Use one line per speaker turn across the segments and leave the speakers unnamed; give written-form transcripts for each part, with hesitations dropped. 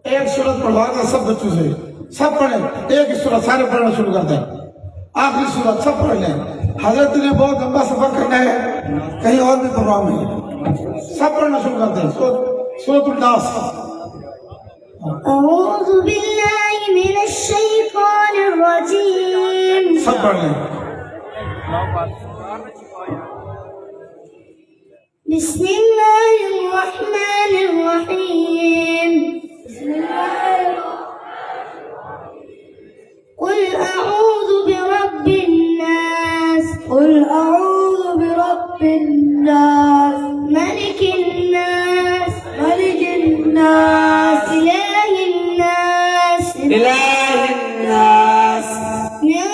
ایک سورت پڑھوا گا سب بچوں سے، سب پڑھیں، ایک سورت سارے پڑھنا شروع کر دیں، آخری سورت سب پڑھ لیں۔ حضرت نے بہت لمبا سفر کرنا ہے، کہیں اور بھی پروگرام ہے، سب پڑھنا شروع کر دیں۔ سورۃ الناس۔
اعوذ باللہ من الشیطان الرجیم،
سب پڑھ لیں۔
بسم اللہ الرحمن الرحیم، قل اعوذ برب الناس، قل اعوذ برب الناس، ملک الناس، ملک الناس، الہ الناس،
إله الناس،
من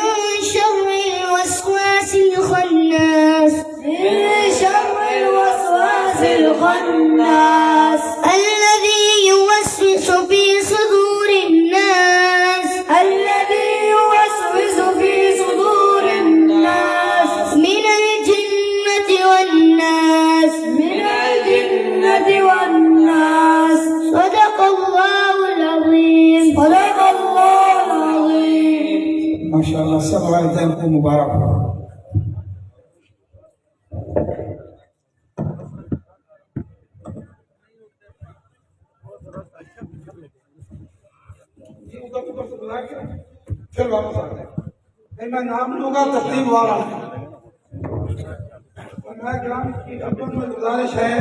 شر الوسواس الخناس، من شر الوسواس الخناس، الذي يوسوس في صدور الناس، الذي يوسوس في صدور الناس، من الجنة والناس، من الجنة والناس، صدق الله العظيم، صدق الله العظيم۔
ماشاءاللہ، سب والدین کو مبارک ہو۔ پھر واپس آ گئے، میں نام لوں گا ترتیب والا۔ کی اپن میں گزارش ہے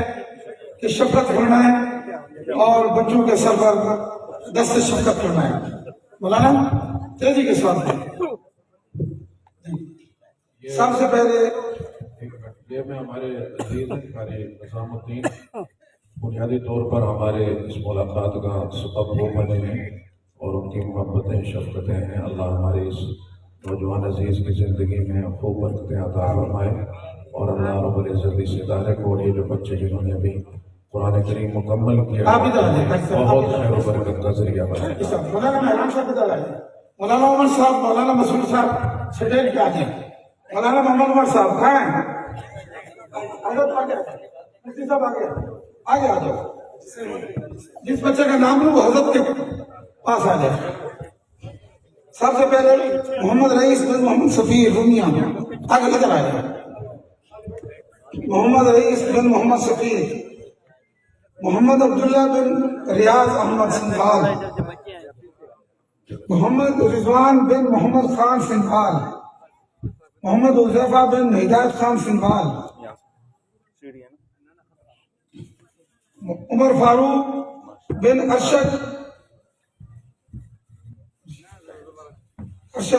کہ شفقت کرنا ہے اور بچوں کے سر پر دست شفقت کرنا ہے۔ مولانا تیزی کے ساتھ سب سے پہلے
یہ میں ہمارے عزیز قاری نظام الدین بنیادی طور پر ہمارے اس ملاقات کا سبب وہ بنے ہیں اور ان کی محبتیں شفقتیں ہیں۔ اللہ ہمارے اس نوجوان عزیز کی زندگی میں خوب برکتیں عطا فرمائے، اور اللہ رب العزت اس ادارے کو اور یہ جو بچے جنہوں نے ابھی قرآن کریم مکمل کیا بہت خیر و برکت کا ذریعہ بنا۔
مولانا محرم صاحب ادھر آئے، مولانا عمر صاحب، مولانا مسعود صاحب سٹیج پہ آ جائیں۔ مولانا محمد عمر صاحب کہاں ہیں؟ حضرت آگے، مفتی صاحب آگے آگے آ جاؤ۔ جس بچے کا نام لوں وہ حضرت کے پاس آ جائے۔ سب سے پہلے محمد رئیس بن محمد سفیر رومیہ آگے نظر آ جائے۔ محمد رئیس بن محمد سفیر، محمد عبداللہ بن ریاض احمد سنبھال، محمد رضوان بن محمد خان سنبھال، محمد حذیفہ بن ہدایت خان سنبھال، عمر فاروق بن ارشد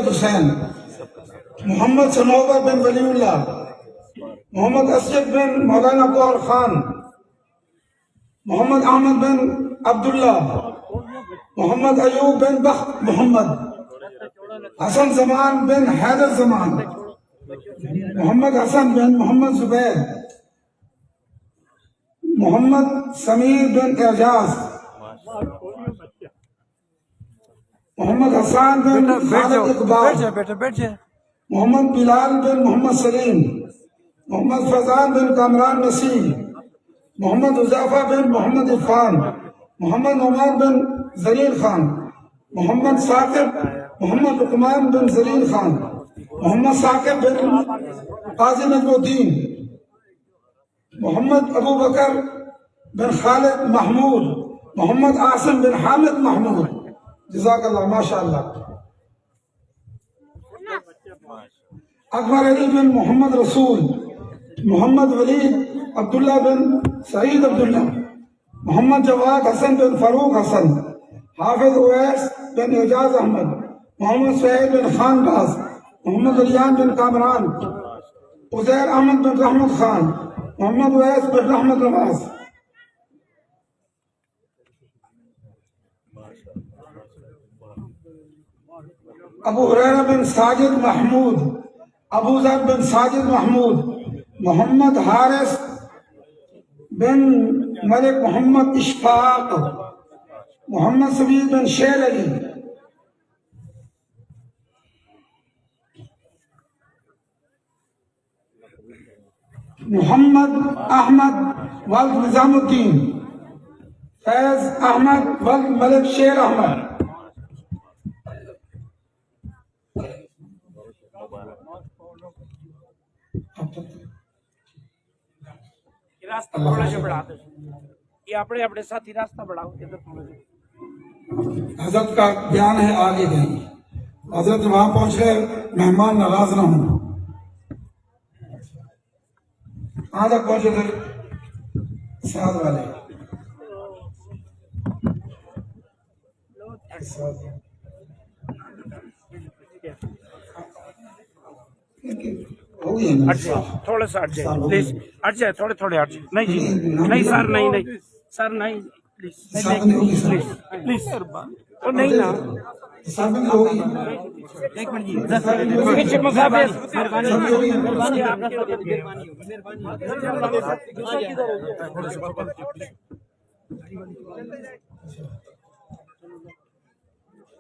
حسین، محمد سنوبر بن ولی اللہ، محمد اسجد بن مولانا قور خان، محمد احمد بن عبداللہ، محمد ایوب بن بخت محمد، حسن زمان بن حیدر زمان، محمد حسن بن محمد زبیر، محمد سمیر بن اعجاز، محمد حسان بن خالد اقبال، محمد بلال بن محمد سلیم، محمد فضان بن کامران نسیم، محمد حذیفہ بن محمد عرفان، محمد عمر بن زلیل خان، محمد ثاقب محمد عثمان بن زلیل خان، محمد ثاقب بن قاضی نجم الدین، محمد ابو بکر بن خالد محمود، محمد عاصم بن حامد محمود۔ جزاک اللہ، ماشاء اللہ۔ اکبر علی بن محمد رسول، محمد ولید عبداللہ بن سعید عبداللہ، محمد جواد حسن بن فاروق حسن، حافظ اویس بن اعجاز احمد، محمد سہیل بن خان باز، محمد ریان بن کامران، عزیر احمد بن رحمت خان، محمد اویس بن رحمت نواز۔ ابو ہریرہ بن ساجد محمود، ابو ذر بن ساجد محمود، محمد حارث بن ملک محمد اشفاق، محمد سبیل بن شیر علی، محمد احمد والد نظام الدین، فیض احمد ولد ملک شیر احمد.
راستہ تھوڑا سا بڑھا دو. یہ اپنے ساتھی راستہ بڑھاؤ ادھر تھوڑا سا.
حضرت کا بیان ہے آگے گئی. حضرت وہاں پہنچ گئے, مہمان ناراض نہ ہوں. کہاں تک پہنچے تھے؟ سعد والے. ہو گئی ہے نا؟
تھوڑا سا ہٹ جائے پلیز. ہٹ جائے تھوڑے تھوڑے ہٹ جائے. نہیں جی نہیں سر, نہیں نہیں سر, نہیں پلیز پلیز پلیز سر. وہ نہیں نا
سب میں ہو گئی.
ایک منٹ جی. پیچھے مسافر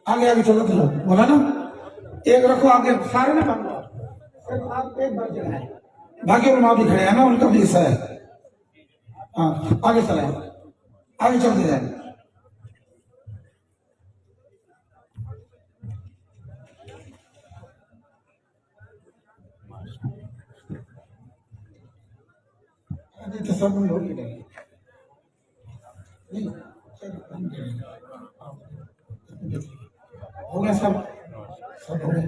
آگے آگے چلو چلو بولا نا. ایک رکھو آگے سارے نا بنو. آپ ایک بار چلائیں, باقی علماء بھی کھڑے ہیں نا, ان کا بھی حصہ ہے. ہاں آگے چلائیں, آگے چلتے جائیں. تصور ہو گئی نہیں ہو گیا سب ہو گیا.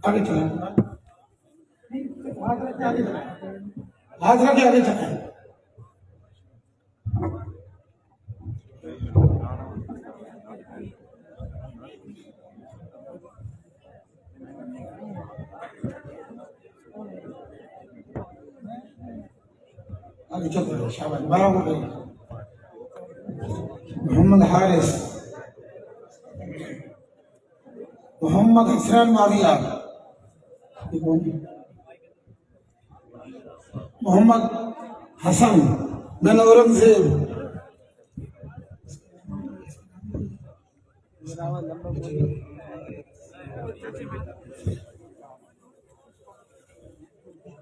آگے چلیں, ہاتھ رکھ کے آگے چلیں. آگے چلتے رہو. شاباش, 12 ہو گئی. محمد حارث, محمد حسین معاویہ, محمد حسن بن اورنگزیب,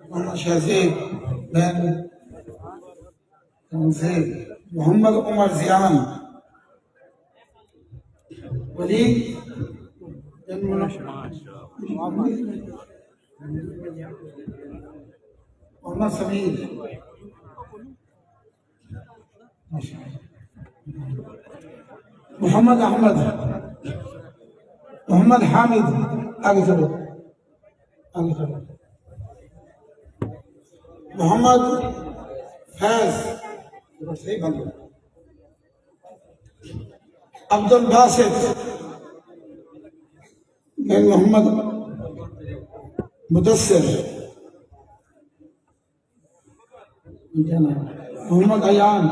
محمد شہزیب بن زید, محمد عمر زیان, ولید بن محمد سمیر, محمد احمد, محمد حامد. آگے چلو آگے چلو. محمد فیض, عبد الباسط بن محمد مدثر, محمد ایان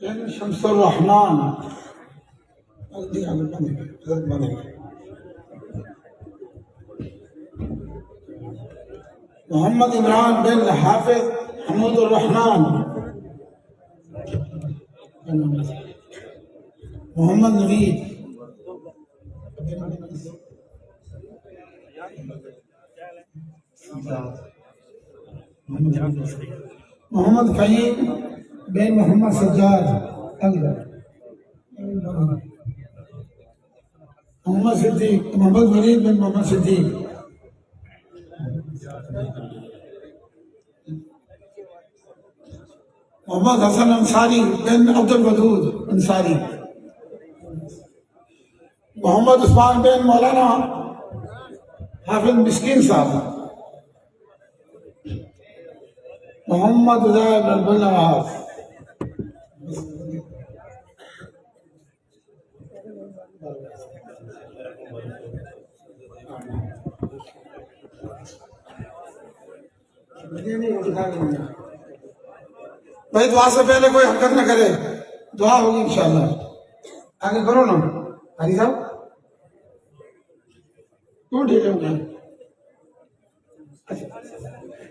بن شمس الرحمان, محمد عمران بن حافظ حمود الرحمان, محمد نوید, محمد فہیم بن محمد سجاد, محمد صدیق, محمد ولید بن محمد صدیق, محمد حسن انصاری بن عبد الودود انصاری, محمد عثمان بن مولانا حافظ مسکین صاحب, محمد عزیر بن نواز, بھائی دعا سے پہلے کوئی حرکت نہ کرے, دعا ہوگی انشاءاللہ. آگے کرو نا حری صاحب, کیوں ٹھیک ہے.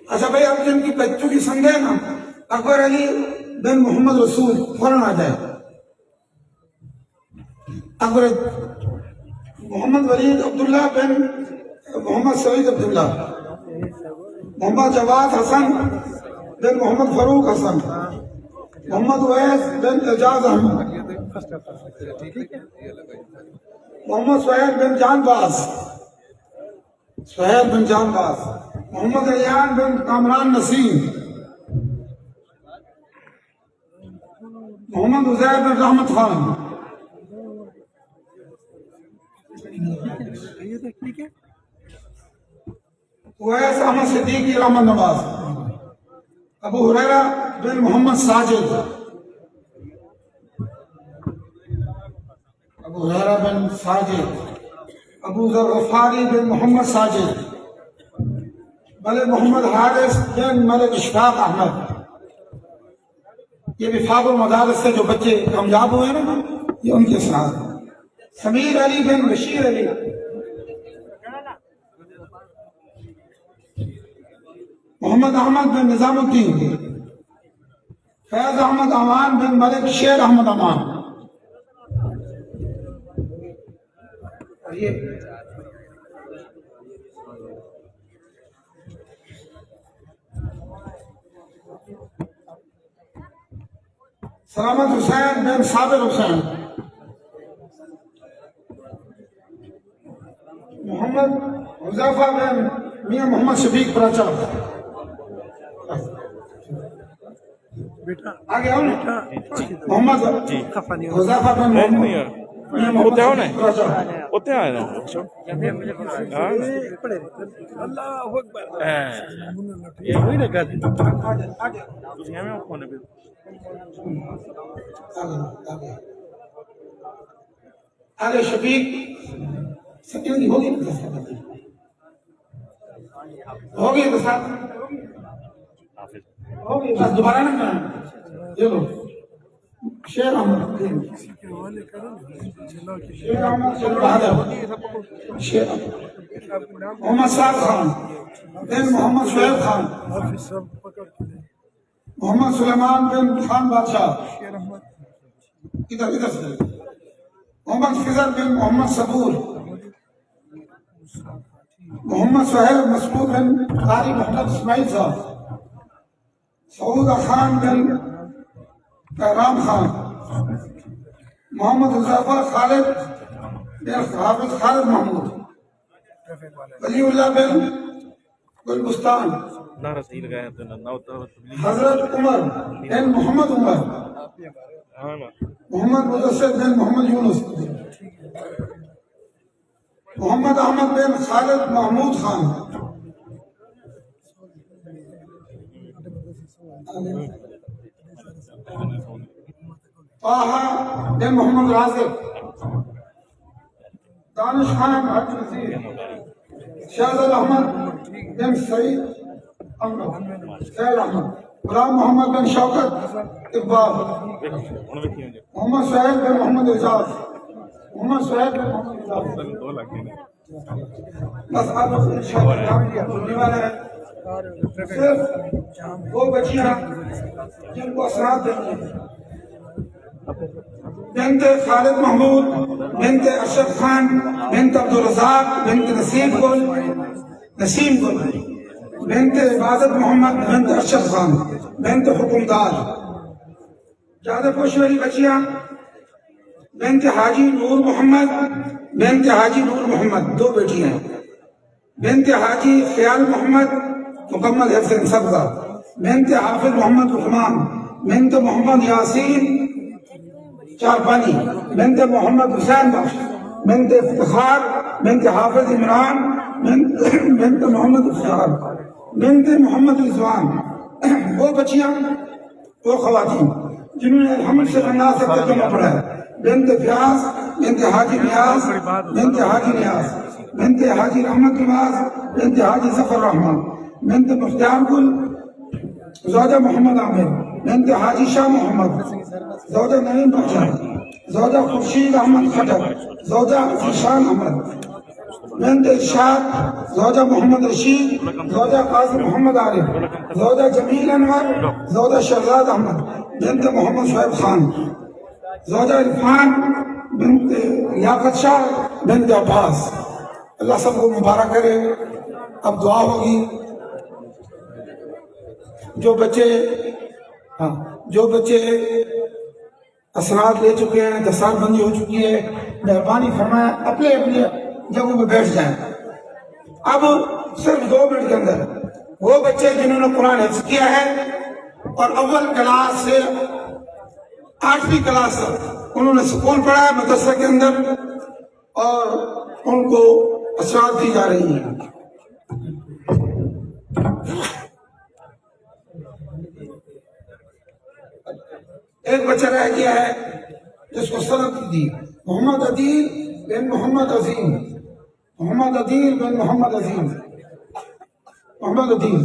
اچھا بھائی, اب جن کی بچوں کی سنگے نا, اکبر علی بن محمد رسول فوراً آ جائے. اکبر محمد ولید عبداللہ بن محمد سعید عبداللہ محمد جواد حسن بن محمد فاروق حسن محمد اویس بن اعجاز احمد محمد سہیل بن جان باز محمد ریان بن کامران نسیم محمد عزیر بن رحمت خان اویس احمد صدیقی رحمت نواز ابو ہریرہ بن محمد ساجد ابو ذر غفاری بن محمد ساجد ملک محمد حارث بن ملک اشفاق احمد. یہ وفاق المدارس سے جو بچے کامیاب ہوئے ہیں نا یہ ان کے اثرات ہیں. سمیر علی بن بشیر علی محمد احمد بن نظام الدین فیض احمد امان بن ملک شیر احمد امان سلامت حسین بن صابر حسین محمد حذیفہ بن میاں محمد شفیق پراچا آگے آؤ محمد حذیفہ بن محمد میاں محمد شفیق پراچا
ہوتے آئے نا یہ ہوئی نا کہتے
آگے شفیق سکیوری ہوگی بس دوبارہ نہ کریں یہ لو شیر احمد محمد سعد خان بن محمد شعیب خان محمد سلیمان بن خان بادشاہ ادھر سے محمد فضل بن محمد صبور محمد سہیل مسعود بن قاری محمد اسماعیل صاحب سعود خان بن رام خان محمد حذیفہ خالد بن حافظ خالد محمود ولی اللہ بن گلبستان حضرت عمر بن محمد عمر محمد مدثر بن محمد یونس محمد احمد بن خالد محمود خان طه بن محمد رازق دانش خان حاجی نصیر شہزاد احمد بن سعید احمد غلام محمد بن شوکت اقبال محمد سہیل بن محمد اعجاز محمد سہیل بن محمد اعجاز بس آپ صرف وہ بچیاں جن کو اثرات دیں گے بنت خالد محمود بنت اشرف خان بنت عبدالرزاق بنت نسیم گل بنت عبادت محمد بنت اشرف خان بنت حکمدار زیادہ خوش والی بچیاں بنت حاجی نور محمد دو بیٹیاں بنت حاجی خیال محمد مکمل حفظ سبزہ بنت حافظ محمد عثمان بنت محمد یاسین چارپانی بنت محمد حسین بخش بنت افتخار بنت حافظ عمران بنت محمد افتخار بنت محمد رضوان وہ بچیاں وہ خواتین جنہوں نے الحمد سے الناس سے ترجمہ پڑھا ہے بنت فیاض بنت حاجی نیاز بنت حاجی رحمت نواز بنت حاجی ظفر رحمان بنت مختار گل زوجہ محمد عامر بنت حاجی شاہ محمد زوجہ نعیم بخشا زوجہ خورشید احمد خٹک زوجہ ذیشان احمد بنت ارشاد زوجہ محمد رشید زوجہ قاضی محمد عارف زوجہ جمیل انور زوجہ شہزاد احمد بنت محمد شعیب خان زوجہ عرفان بنت لیاقت شاہ بنت عباس. اللہ سب کو مبارک کرے. اب دعا ہوگی. جو بچے اسناد لے چکے ہیں, دستار بندی ہو چکی ہے, مہربانی فرمائیں اپنے اپنے جگہوں پہ بیٹھ جائیں. اب صرف 2 منٹ کے اندر وہ بچے جنہوں نے قرآن حفظ کیا ہے اور اول کلاس سے 8ویں کلاس تک انہوں نے سکول پڑھا ہے مدرسہ کے اندر, اور ان کو اسناد دی جا رہی ہیں. ایک بچہ رہ گیا ہے جس کو سند دی, محمد عدیل بن محمد عظیم. محمد عدیل بن محمد عظیم. محمد عدیل.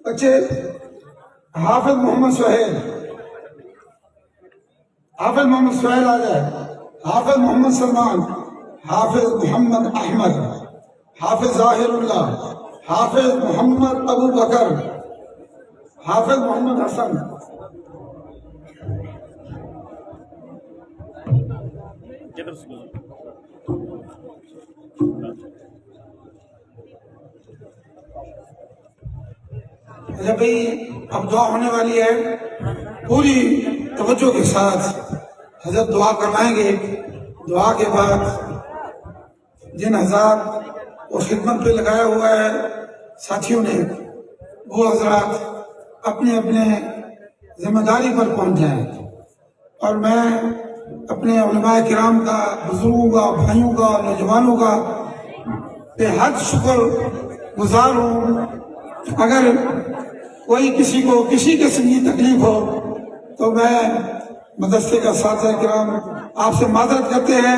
بچے حافظ محمد سہیل. حافظ محمد سہیل آ جائے. حافظ محمد سلمان. حافظ محمد احمد. حافظ ظاہر اللہ. حافظ محمد ابو بکر. حافظ محمد حسن. اچھا بھائی, اب دعا ہونے والی ہے. پوری توجہ کے ساتھ حضرت دعا کروائیں گے. دعا کے بعد جن حضرات کو خدمت پہ لگایا ہوا ہے ساتھیوں نے, وہ حضرات اپنے اپنے ذمہ داری پر پہنچ جائیں. اور میں اپنے علماء کرام کا, بزرگوں کا, بھائیوں کا, نوجوانوں کا بے حد شکر گزار ہوں. اگر کوئی کسی کو کسی قسم کی تکلیف ہو تو میں مدرسے کا اساتذہ کرام آپ سے معذرت کرتے ہیں.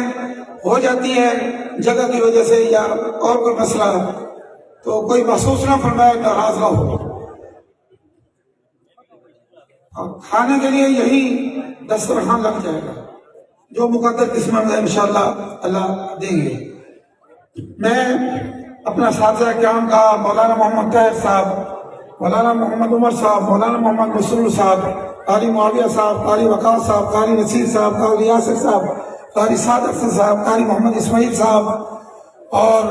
ہو جاتی ہے جگہ کی وجہ سے یا اور کوئی مسئلہ, تو کوئی محسوس نہ فرمائے, ناراض نہ ہو. کھانے کے لیے یہی دسترخوان لگ جائے گا, جو مقدر قسمت ہے انشاءاللہ اللہ دیں گے. میں اپنا اساتذہ کرام کا مولانا محمد طاہر صاحب, مولانا محمد عمر صاحب, مولانا محمد مسرور صاحب, قاری معاویہ صاحب, قاری وقاص صاحب, قاری نصیر صاحب, قاری یاسر صاحب, قاری سعد حسن صاحب, قاری محمد اسماعیل صاحب, اور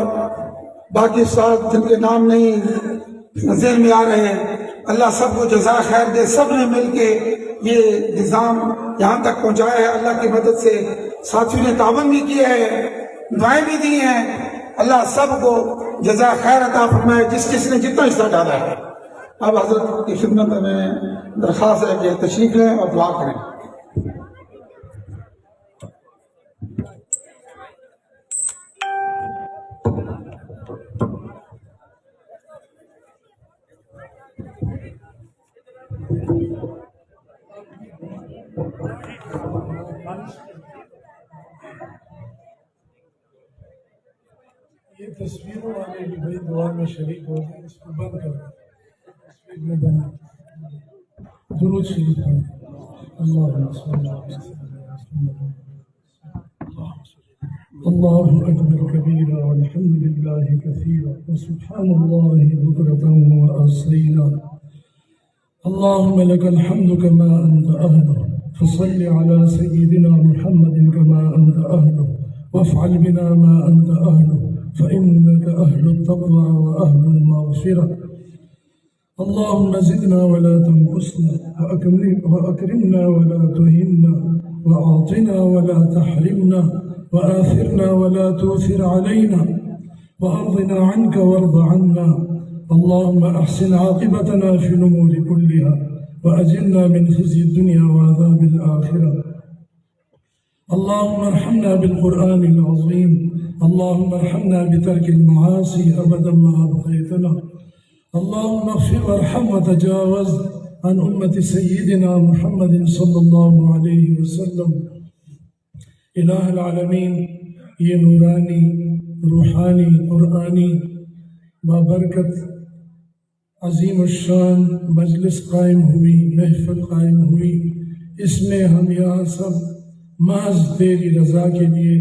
باقی استاد جن کے نام نہیں ذہن میں آ رہے ہیں, اللہ سب کو جزائے خیر دے. سب نے مل کے یہ نظام یہاں تک پہنچایا ہے اللہ کی مدد سے. ساتھیوں نے تعاون بھی کیا ہے, دعائیں بھی دی ہیں. اللہ سب کو جزائے خیر عطا فرمائے جس نے جتنا حصہ ڈالا ہے. اب حضرت کی خدمت میں درخواست ہے کہ تشریف لیں اور دعا کریں.
یہ تصویروں والے بھی بھائی دعا میں شریک ہو گئے, اس کو بند کر تصویر میں بند. درود شریف پڑھیں. اللہم صلی اللہ علیہ وسلم. اللہ اکبر کبیرا والحمد للہ کثیرا وسبحان اللہ بکرۃ واصیلا. اللہم لک الحمد کما انت اہلہ فصل علی سیدنا محمد کما انت اہلہ وافعل بنا ما انت اہلہ فإنك أهل التقوى وأهل المغفرة. اللهم زدنا ولا تنقصنا وأكرمنا ولا تهنا وأعطنا ولا تحرمنا وآثرنا ولا تؤثر علينا وأرضنا عنك وارض عنا. اللهم أحسن عاقبتنا في الأمور كلها وأجرنا من خزي الدنيا وعذاب الآخرة. اللهم ارحمنا بالقرآن العظيم. اللهم ارحمنا بترك المعاصي أبدا ما أبقيتنا. اللهم اغفر وارحم وتجاوز عن أمة سيدنا محمد صلى الله عليه وسلم. الہ العالمین, یہ نورانی روحانی قرآنی بابرکت عظیم الشان مجلس قائم ہوئی, محفل قائم ہوئی, اس میں ہم یہاں سب محض تیری رضا کے لیے,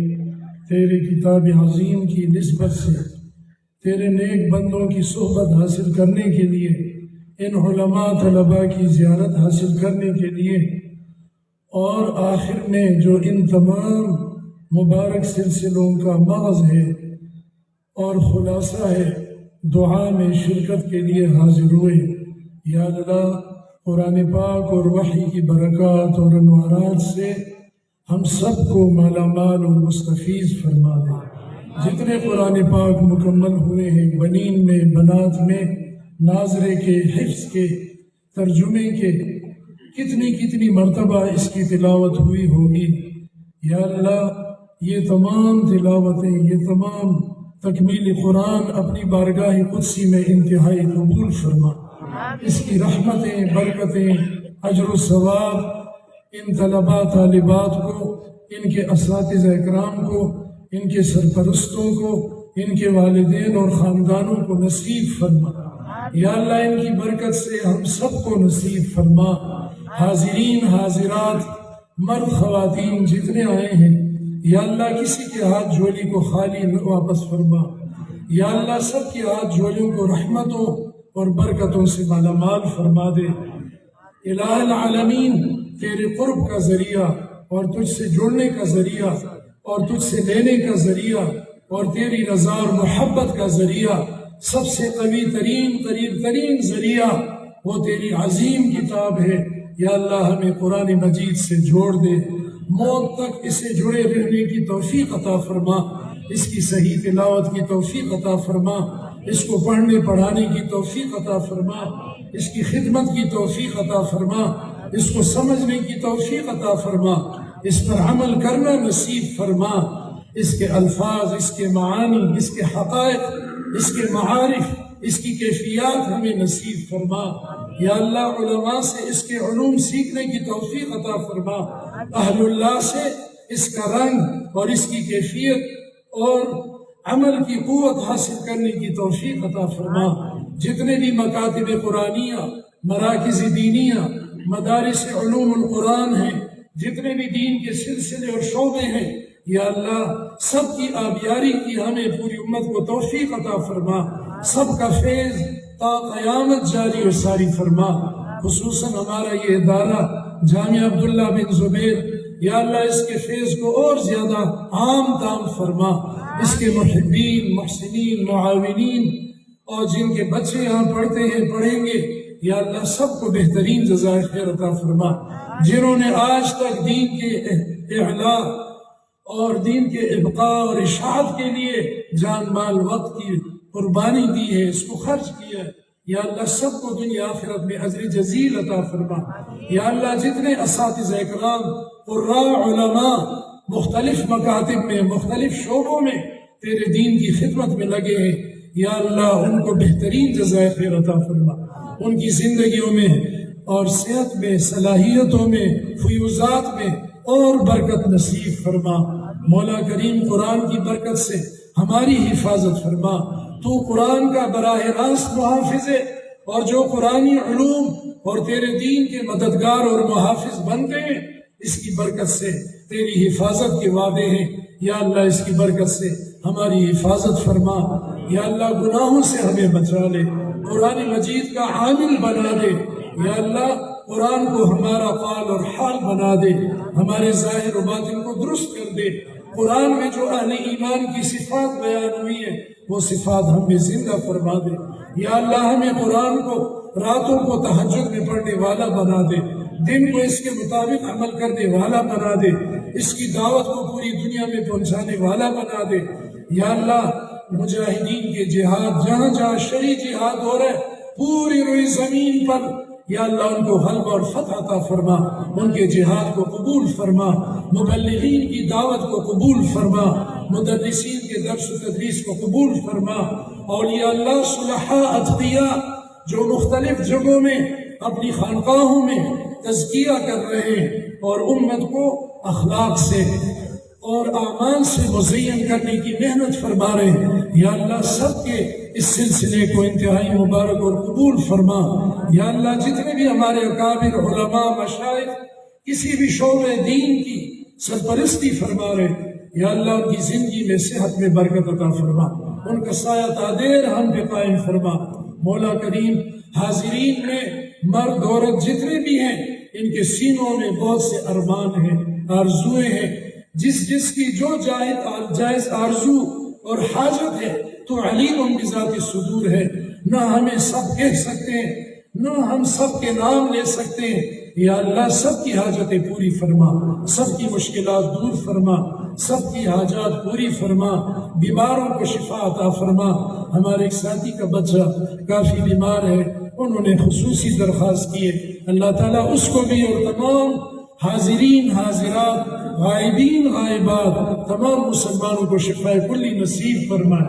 تیرے کتاب عظیم کی نسبت سے, تیرے نیک بندوں کی صحبت حاصل کرنے کے لیے, ان علماء طلباء کی زیارت حاصل کرنے کے لیے, اور آخر میں جو ان تمام مبارک سلسلوں کا مغز ہے اور خلاصہ ہے، دعا میں شرکت کے لیے حاضر ہوئے۔ یا اللہ، قرآن پاک اور وحی کی برکات اور انوارات سے ہم سب کو مالا مال اور مستفیض فرما دے۔ جتنے قرآن پاک مکمل ہوئے ہیں، بنین میں، بنات میں، ناظرے کے، حفظ کے، ترجمے کے، کتنی مرتبہ اس کی تلاوت ہوئی ہوگی۔ یا اللہ، یہ تمام تلاوتیں، یہ تمام تکمیل قرآن اپنی بارگاہ قدسی میں انتہائی قبول فرما۔ اس کی رحمتیں، برکتیں، اجر و ثواب ان طلباء طالبات کو، ان کے اساتذہ اکرام کو، ان کے سرپرستوں کو، ان کے والدین اور خاندانوں کو نصیب فرما۔ یا اللہ، ان کی برکت سے ہم سب کو نصیب فرما۔ حاضرین، حاضرات، مرد، خواتین جتنے آئے ہیں، یا اللہ کسی کے ہاتھ جھولی کو خالی نہ واپس فرما۔ یا اللہ، سب کے ہاتھ جھولیوں کو رحمتوں اور برکتوں سے مالا مال فرما دے۔ الہ العالمین، تیرے قرب کا ذریعہ اور تجھ سے جڑنے کا ذریعہ اور تجھ سے لینے کا ذریعہ اور تیری رضا اور محبت کا ذریعہ، سب سے قوی ترین، قریب ترین ذریعہ وہ تیری عظیم کتاب ہے۔ یا اللہ، ہمیں قرآن مجید سے جوڑ دے، موت تک اسے جڑے رہنے کی توفیق عطا فرما، اس کی صحیح تلاوت کی توفیق عطا فرما، اس کو پڑھنے پڑھانے کی توفیق عطا فرما، اس کی خدمت کی توفیق عطا فرما، اس کو سمجھنے کی توفیق عطا فرما، اس پر عمل کرنا نصیب فرما، اس کے الفاظ، اس کے معانی، اس کے حقائق، اس کے معارف، اس کی کیفیات ہمیں نصیب فرما۔ یا اللہ، علماء سے اس کے علوم سیکھنے کی توفیق عطا فرما، اہل اللہ سے اس کا رنگ اور اس کی کیفیت اور عمل کی قوت حاصل کرنے کی توفیق عطا فرما۔ جتنے بھی مکاتب قرآنیہ، مراکز دینیہ، مدارس علوم القرآن ہیں، جتنے بھی دین کے سلسلے اور شعبے ہیں، یا اللہ سب کی آبیاری کی ہمیں پوری امت کو توفیق عطا فرما، سب کا فیض تا قیامت جاری و ساری فرما۔ خصوصاً ہمارا یہ ادارہ جامعہ عبداللہ بن زبیر، یا اللہ اس کے فیض کو اور زیادہ عام تام فرما، اس کے محبین، محسنین، معاونین اور جن کے بچے یہاں پڑھتے ہیں، پڑھیں گے، یا اللہ سب کو بہترین جزائے خیر عطا فرما۔ جنہوں نے آج تک دین کے اعلاء اور دین کے ابقاء اور اشاعت کے لیے جان مال وقت کی قربانی دی ہے، اس کو خرچ کیا ہے، یا اللہ سب کو دنیا آخرت میں اجر جزیل عطا فرما۔ یا اللہ جتنے اساتذہ اکرام، قراء، علماء مختلف مکاتب میں، مختلف شعبوں میں تیرے دین کی خدمت میں لگے ہیں، یا اللہ ان کو بہترین جزائے خیر عطا فرما، ان کی زندگیوں میں اور صحت میں، صلاحیتوں میں، فیوزات میں اور برکت نصیب فرما۔ مولا کریم، قرآن کی برکت سے ہماری حفاظت فرما۔ تو قرآن کا براہ راست محافظ ہے، اور جو قرآنی علوم اور تیرے دین کے مددگار اور محافظ بنتے ہیں، اس کی برکت سے تیری حفاظت کے وعدے ہیں۔ یا اللہ اس کی برکت سے ہماری حفاظت فرما۔ یا اللہ گناہوں سے ہمیں بچا لے، قرآن مجید کا عامل بنا دے۔ یا اللہ قرآن کو ہمارا قال اور حال بنا دے، ہمارے ظاہر و باطن کو درست کر دے۔ قرآن میں جو اہل ایمان کی صفات بیان ہوئی ہے، وہ صفات ہمیں زندہ فرما دے۔ یا اللہ ہمیں قرآن کو راتوں کو تہجد میں پڑھنے والا بنا دے، دن کو اس کے مطابق عمل کرنے والا بنا دے، اس کی دعوت کو پوری دنیا میں پہنچانے والا بنا دے۔ یا اللہ مجاہدین کے جہاد، جہاں جہاں شرعی جہاد ہو رہا ہے پوری روئی زمین پر، یا اللہ ان کو غلبہ اور فتح عطا فرما، ان کے جہاد کو قبول فرما، مبلغین کی دعوت کو قبول فرما، مدرسین کے درس و تدریس کو قبول فرما۔ اولیاء اللہ، صلحاء، اتقیاء جو مختلف جگہوں میں اپنی خانقاہوں میں تزکیہ کر رہے ہیں اور امت کو اخلاق سے اور اعمال سے مزین کرنے کی محنت فرما رہے ہیں، یا اللہ سب کے اس سلسلے کو انتہائی مبارک اور قبول فرما۔ یا اللہ جتنے بھی ہمارے اکابر، علماء، مشائخ کسی بھی شعبہ دین کی سرپرستی فرما رہے ہیں، یا اللہ ان کی زندگی میں صحت میں برکت عطا فرما، ان کا سایہ تادیر ہم پہ قائم فرما۔ مولا کریم حاضرین میں مرد عورت جتنے بھی ہیں، ان کے سینوں میں بہت سے ارمان ہیں، آرزویں ہیں، جس کی جو جائز آرزو اور حاجت ہے تو علیم بذات الصدور ہے. نہ ہمیں سب کہہ سکتے ہیں، نہ ہم سب کے نام لے سکتے ہیں. یا اللہ سب کی حاجتیں پوری فرما، سب کی مشکلات دور فرما، سب کی حاجات پوری فرما، بیماروں کو شفا عطا فرما. ہمارے ایک ساتھی کا بچہ کافی بیمار ہے، انہوں نے خصوصی درخواست کی ہے، اللہ تعالیٰ اس کو بھی اور تمام حاضرین حاضرات غائبین غائبات تمام مسلمانوں کو شفاء کلی نصیب فرمائے.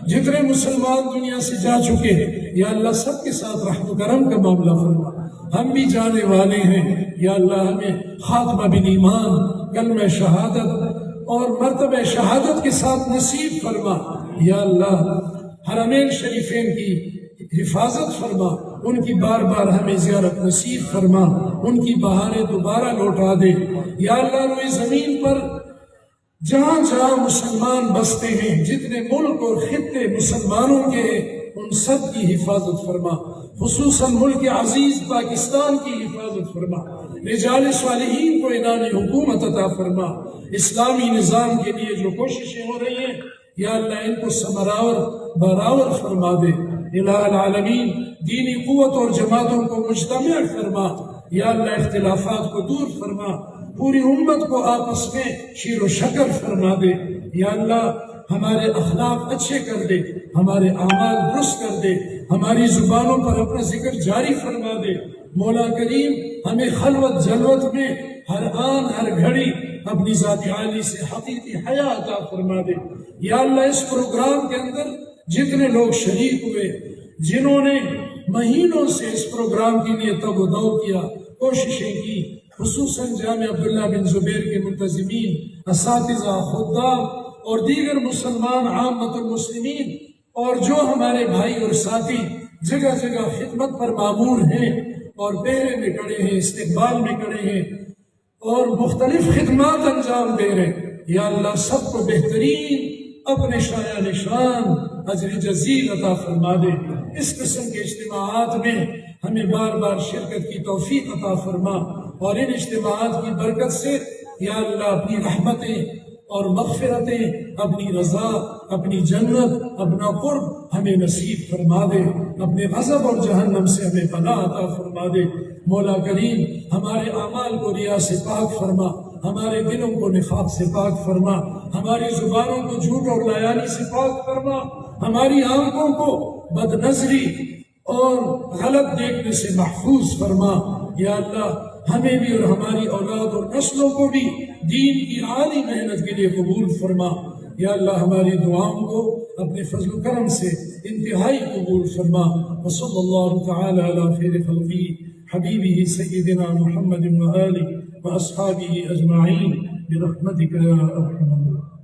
جتنے مسلمان دنیا سے جا چکے ہیں یا اللہ سب کے ساتھ رحم و کرم کا معاملہ فرما. ہم بھی جانے والے ہیں یا اللہ ہمیں خاتمہ بالایمان، کلمہ شہادت اور مرتبہ شہادت کے ساتھ نصیب فرما. یا اللہ حرمین شریفین کی حفاظت فرما، ان کی بار بار ہمیں زیارت نصیب فرما، ان کی بہاریں دوبارہ لوٹا دے. یا اللہ روئے زمین پر جہاں جہاں مسلمان بستے ہیں، جتنے ملک اور خطے مسلمانوں کے ہیں، ان سب کی حفاظت فرما. خصوصاً ملک عزیز پاکستان کی حفاظت فرما. رجال صالحین کو عنان حکومت عطا فرما. اسلامی نظام کے لیے جو کوششیں ہو رہی ہیں یا اللہ ان کو ثمراور برآور فرما دے. الہ العالمین دینی قوت اور جماعتوں کو مجتمع فرما. یا اللہ اختلافات کو دور فرما، پوری امت کو آپس میں شیر و شکر فرما دے. یا اللہ ہمارے اخلاق اچھے کر دے، ہمارے اعمال درست کر دے، ہماری زبانوں پر اپنا ذکر جاری فرما دے. مولا کریم ہمیں خلوت جلوت میں ہر آن ہر گھڑی اپنی ذات عالی سے حقیقی حیا عطا فرما دے. یا اللہ اس پروگرام کے اندر جتنے لوگ شریک ہوئے، جنہوں نے مہینوں سے اس پروگرام کے لیے تگ و دو کیا، کوششیں کی، خصوصاً جامعہ عبداللہ بن زبیر کے منتظمین، اساتذہ، خدام اور دیگر مسلمان عامت المسلمین، اور جو ہمارے بھائی اور ساتھی جگہ جگہ خدمت پر مامور ہیں اور پہرے میں کھڑے ہیں، استقبال میں کھڑے ہیں اور مختلف خدمات انجام دے رہے ہیں. یا اللہ سب کو بہترین اپنے شایع نشان اجر جزیل عطا فرما دے. اس قسم کے اجتماعات میں ہمیں بار بار شرکت کی توفیق عطا فرما، اور ان اجتماعات کی برکت سے یا اللہ اپنی رحمتیں اور مغفرتیں، اپنی رضا، اپنی جنت، اپنا قرب ہمیں نصیب فرما دے. اپنے غضب اور جہنم سے ہمیں پناہ عطا فرما دے. مولا کریم ہمارے اعمال کو ریا سے پاک فرما، ہمارے دلوں کو نفاق سے پاک فرما، ہماری زبانوں کو جھوٹ اور لایانی سے پاک فرما، ہماری آنکھوں کو بد نظری اور غلط دیکھنے سے محفوظ فرما. یا اللہ ہمیں بھی اور ہماری اولاد اور نسلوں کو بھی دین کی عالی محنت کے لیے قبول فرما. یا اللہ ہماری دعاؤں کو اپنے فضل و کرم سے انتہائی قبول فرما. وصلی اللہ تعالی علی خیر خلقہ حبیبہ سیدنا محمد و آلہ و اصحابہ اجمعین برحمتک یا ارحم الراحمین.